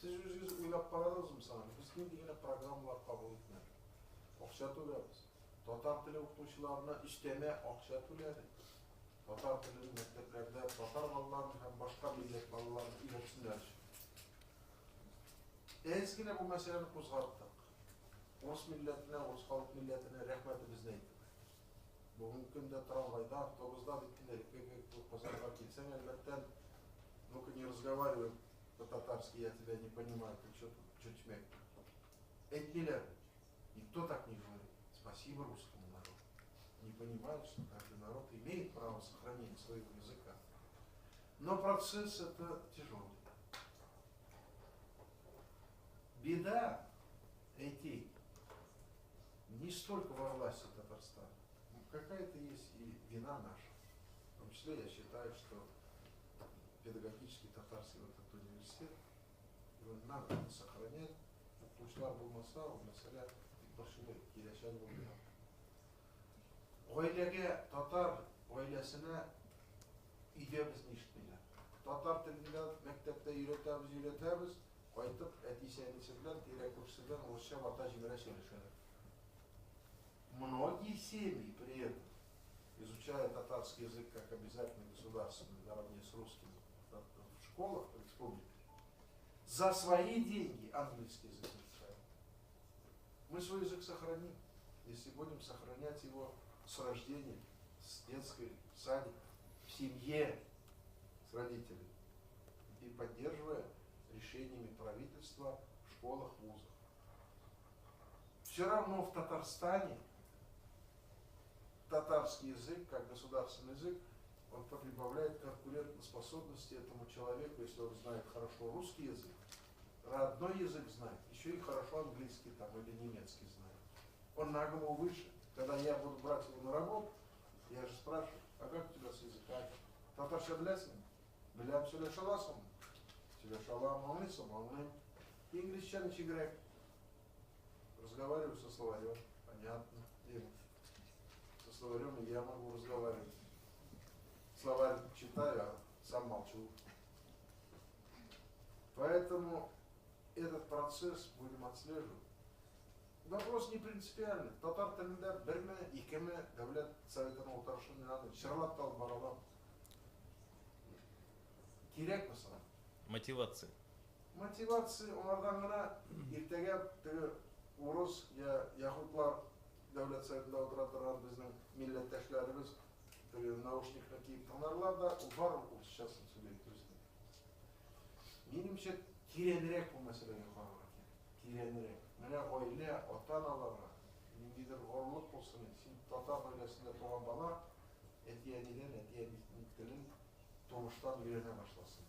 Siz yüz uylap baradınız mı? Biz neydigine programlar kabul etmedik. Akça төлeriz. Tatar tili okutuşlarına işleme akça töledik. Tatar tili mekteplerde Tatar ballarını hem başka millet ballarını iletsinler. Eskine bu meseleni kozgattık. Rus milletine, Rus halk milletine rahmetimizni ayttık. Bugünkü günde tramvayda, avtobusda bitkinler, pazarga kelsen elbette ну-ка не разговаривай по-татарски, я тебя не понимаю, ты что тут чучмек. Этнилер. Никто так не говорит. Спасибо русскому народу. Не понимает, что каждый народ имеет право сохранения своего языка. Но процесс это тяжелый. Беда эти не столько во власти Татарстана. Какая-то есть и вина наша. В том числе я считаю, что педагогический татарский вот этот университет, его надо сохранять. Ушла булмаса, у мәсәлә башылы киләчәк булды. Гаиләгә татар гаиләсенә өйдә без ништеләр. Татар телендә мәктәптә өйрәтәбез, кайтып әти-әнисе белән, тирә-күрше белән русча вата җимерә сөйләшәләр. Многие семьи при этом, изучая татарский язык как обязательный государственный наравне с русским в школах республики, за свои деньги английский язык изучают. Мы свой язык сохраним, если будем сохранять его с рождения, с детской, в садике, в семье, с родителями, и поддерживая решениями правительства в школах, вузах. Все равно в Татарстане татарский язык, как государственный язык, он прибавляет конкурентоспособности этому человеку, если он знает хорошо русский язык, родной язык знает, еще и хорошо английский там или немецкий знает. Он на голову выше. Когда я буду брать его на работу, я же спрашиваю, а как у тебя с языками? Татарша блясен? Блям сюля шаласом? Сюля шалам алнисом, алним. Ингличан чигрек. Разговариваю со словарем, понятно. Со словарем я могу разговаривать. Словарь читаю, а сам молчу. Поэтому этот процесс будем отслеживать. Вопрос не принципиальный. Татар тілінде бірме, икеме дәулет советінің отырышын шырлап талып баралам. Керек мысалы. Мотивация. Мотивация олардан ғана ертеге орыс, яхутлар дәулет советінде отыра тұрған біздің милләттәшләребез наушникны киіп тыңдарлар да, бар орысшасын сөйлейді өзіне. Меніңше тереңірек бұл мәселеге қарауға керек. Тереңірек. Менә гаилә, ата-аналарга ниндидер горлык булсын, син татар гаиләсендә туган бала әти-әнидән, әти-әнинең телен тумыштан өйрәнә башласын.